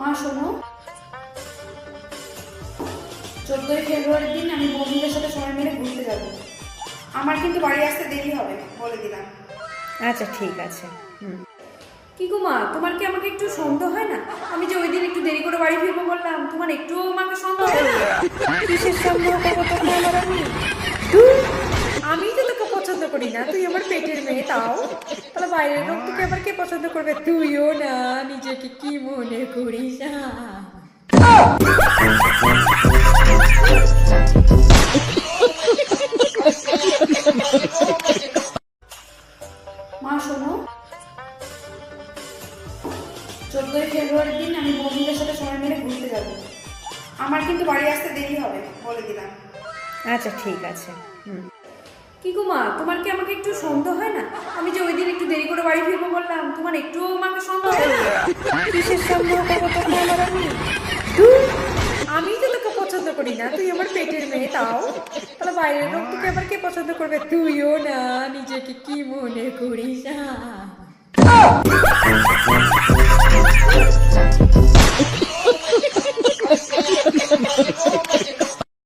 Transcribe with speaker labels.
Speaker 1: মা শোনো, 14ই ফেব্রুয়ারির দিন আমি বন্ধুদের সাথে সবাই মিলে ঘুরতে যাব। আমার কিন্তু বাড়ি আসতে দেরি হবে, বলে দিলাম।
Speaker 2: আচ্ছা ঠিক আছে।
Speaker 1: কি গো মা, তোমার কি আমাকে একটু সন্দেহ হয় না? আমি যে ওই দিন একটু দেরি করে বাড়ি ফিরবো বললাম, তোমার একটুও আমাকে সন্দেহ হয় না?
Speaker 2: কিসের সন্দেহ করবো তোকে আবার আমি? ধুর, আমি তো তোকে পছন্দ করি না, তুই আমার পেটের মেয়ে। তাও তাহলে বাইরের লোক তোকে আবার কে পছন্দ করবে? তুইও না, নিজেকে কি মনে করিস?
Speaker 1: মা শোনো, 14ই ফেব্রুয়ারির দিন আমি বন্ধুদের সাথে সবাই মিলে ঘুরতে যাব। আমার কিন্তু বাড়ি আসতে দেরি হবে, বলে দিলাম।
Speaker 2: আচ্ছা ঠিক আছে।
Speaker 1: কি গো মা, তোমার কি আমাকে একটু সন্দেহ হয় না? আমি যে ওই দিন একটু দেরি করে বাড়ি ফিরবো বললাম, তোমার একটুও আমাকে সন্দেহ হয় না?
Speaker 2: কিসের সন্দেহ করবো তোকে আবার আমি? ধুর, আমি তো তোকে পছন্দ করি না, তুই আমার পেটের মেয়ে। তাও তাহলে বাইরের লোক তোকে আবার কে পছন্দ করবে? তুইও না, নিজেকে কি মনে করিস?